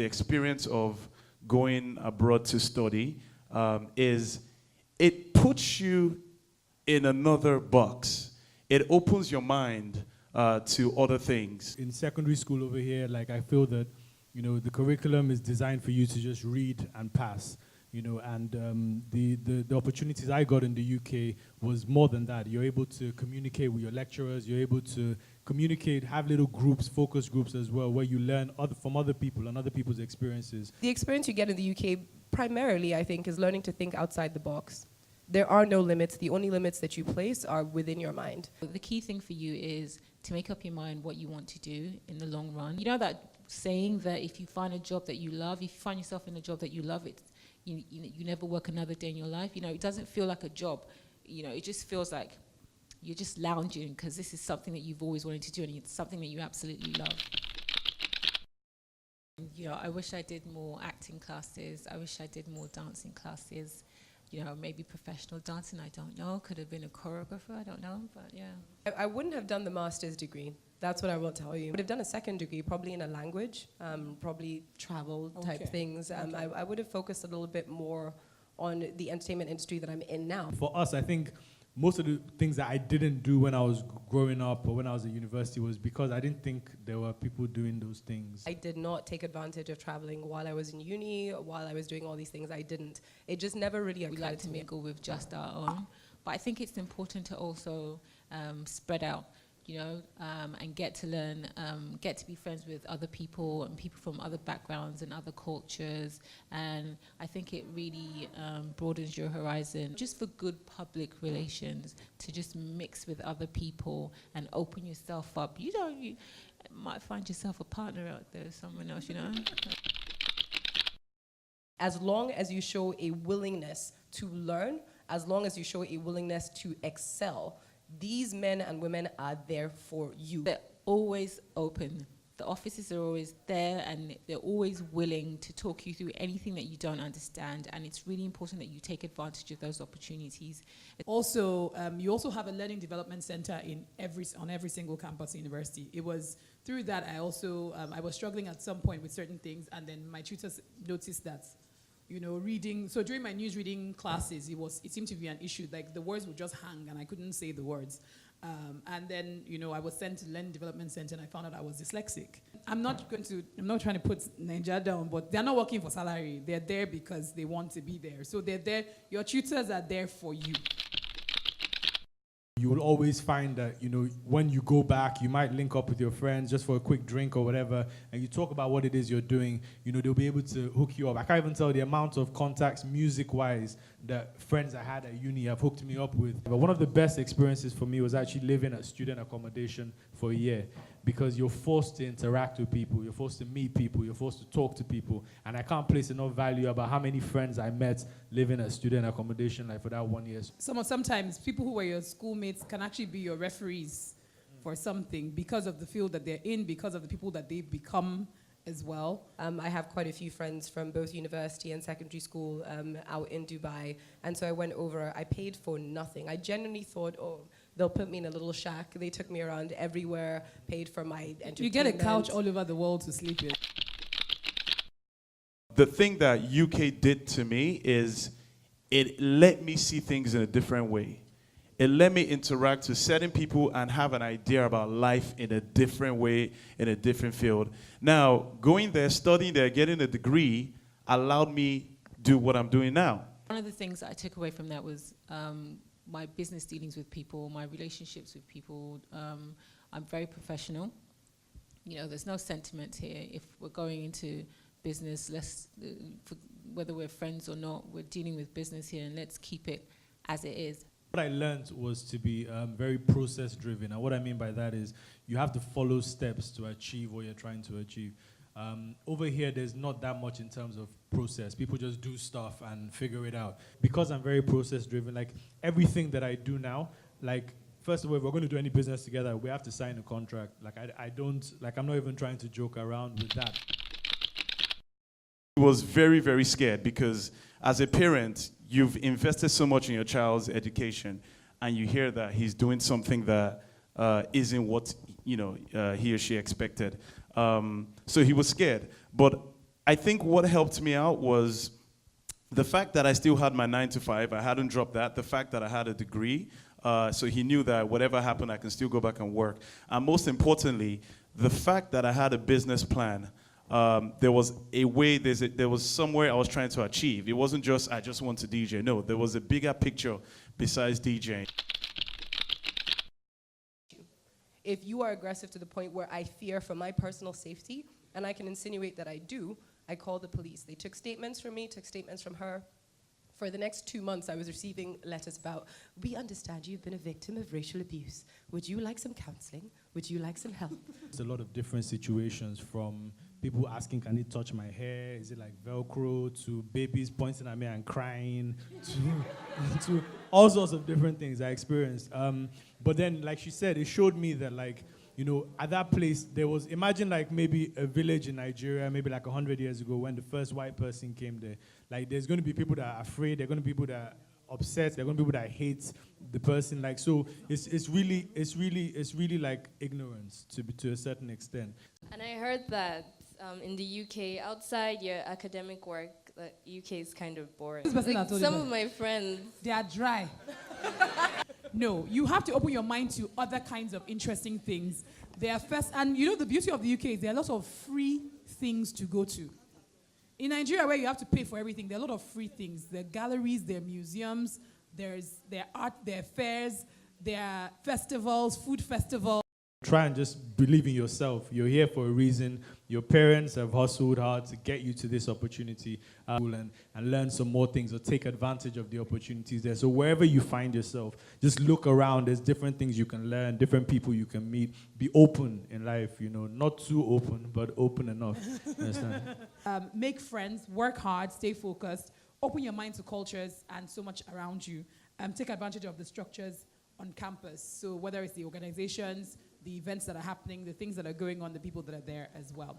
the experience of going abroad to study is it puts you in another box. It opens your mind to other things. In secondary school over here, like I feel that, the curriculum is designed for you to just read and pass. And the opportunities I got in the UK was more than that. You're able to communicate with your lecturers. You're able to communicate, have little groups, focus groups as well, where you learn from other people and other people's experiences. The experience you get in the UK, primarily, I think, is learning to think outside the box. There are no limits. The only limits that you place are within your mind. The key thing for you is to make up your mind what you want to do in the long run. You know that saying that if you find a job that you love, if you find yourself in a job that you love, you never work another day in your life. It doesn't feel like a job. It just feels like you're just lounging because this is something that you've always wanted to do and it's something that you absolutely love. I wish I did more acting classes. I wish I did more dancing classes. Maybe professional dancing, I don't know. Could have been a choreographer, I don't know, but yeah. I wouldn't have done the master's degree. That's what I will tell you. I would have done a second degree, probably in a language, probably travel type things. I would have focused a little bit more on the entertainment industry that I'm in now. For us, I think most of the things that I didn't do when I was growing up or when I was at university was because I didn't think there were people doing those things. I did not take advantage of traveling while I was in uni, while I was doing all these things. I didn't. It just never really occurred We like to to me. mingle with just our own. But I think it's important to also spread out, and get to learn, get to be friends with other people and people from other backgrounds and other cultures. And I think it really broadens your horizon just for good public relations, to just mix with other people and open yourself up. You might find yourself a partner out there, someone else, As long as you show a willingness to learn, as long as you show a willingness to excel, these men and women are there for you. They're always open. The offices are always there and they're always willing to talk you through anything that you don't understand, and it's really important that you take advantage of those opportunities. Also, you also have a learning development center on every single campus university. It was through that I also, I was struggling at some point with certain things, and then my tutors noticed that reading. So during my news reading classes, it seemed to be an issue. Like the words would just hang, and I couldn't say the words. And then I was sent to Learning Development Center, and I found out I was dyslexic. I'm not trying to put Nigeria down, but they're not working for salary. They're there because they want to be there. So they're there. Your tutors are there for you. You will always find that, when you go back, you might link up with your friends just for a quick drink or whatever, and you talk about what it is you're doing, they'll be able to hook you up. I can't even tell the amount of contacts music-wise that friends I had at uni have hooked me up with. But one of the best experiences for me was actually living at student accommodation for a year, because you're forced to interact with people, you're forced to meet people, you're forced to talk to people, and I can't place enough value about how many friends I met living at student accommodation for that 1 year. Sometimes people who were your schoolmates can actually be your referees for something because of the field that they're in, because of the people that they've become as well. I have quite a few friends from both university and secondary school out in Dubai, and so I went over. I paid for nothing. I genuinely thought, they'll put me in a little shack. They took me around everywhere, paid for my entertainment. You get a couch all over the world to sleep in. The thing that UK did to me is it let me see things in a different way. It let me interact with certain people and have an idea about life in a different way, in a different field. Now, going there, studying there, getting a degree allowed me do what I'm doing now. One of the things that I took away from that was my business dealings with people, my relationships with people. I'm very professional. There's no sentiment here. If we're going into business, whether we're friends or not, we're dealing with business here, and let's keep it as it is. What I learned was to be very process-driven, and what I mean by that is you have to follow steps to achieve what you're trying to achieve. Over here, there's not that much in terms of process. People just do stuff and figure it out. Because I'm very process-driven, everything that I do now, first of all, if we're going to do any business together, we have to sign a contract. I'm not even trying to joke around with that. I was very, very scared because as a parent, you've invested so much in your child's education, and you hear that he's doing something that isn't what he or she expected. So he was scared. But I think what helped me out was the fact that I still had my 9 to 5. I hadn't dropped that. The fact that I had a degree. So he knew that whatever happened, I can still go back and work. And most importantly, the fact that I had a business plan. There was a way, there was somewhere I was trying to achieve. It wasn't just, I just want to DJ. No, there was a bigger picture besides DJing. If you are aggressive to the point where I fear for my personal safety, and I can insinuate that I do, I call the police. They took statements from me, took statements from her. For the next 2 months, I was receiving letters about, we understand you've been a victim of racial abuse. Would you like some counseling? Would you like some help? There's a lot of different situations, from people asking, can they touch my hair? Is it like Velcro? To babies pointing at me and crying, to all sorts of different things I experienced. But then, like she said, it showed me that, like, you know, at that place, there was, imagine like maybe a village in Nigeria, maybe like 100 years ago, when the first white person came there. Like, there's going to be people that are afraid, there are going to be people that are upset, there are going to be people that hate the person. Like, so it's really like ignorance to a certain extent. And I heard that in the UK, outside your academic work, the UK is kind of boring. Like some of my friends, They are dry. No, you have to open your mind to other kinds of interesting things. They are first, and you know the beauty of the UK is there are lots of free things to go to. In Nigeria, where you have to pay for everything, there are a lot of free things. There are galleries, there are museums, there are art, there are fairs, there are festivals, food festivals. Try and just believe in yourself. You're here for a reason. Your parents have hustled hard to get you to this opportunity, and learn some more things or take advantage of the opportunities there. So wherever you find yourself, just look around. There's different things you can learn, different people you can meet. Be open in life, you know, not too open, but open enough. Understand? Make friends, work hard, stay focused, open your mind to cultures and so much around you. Take advantage of the structures on campus. So whether it's the organizations, the events that are happening, the things that are going on, the people that are there as well.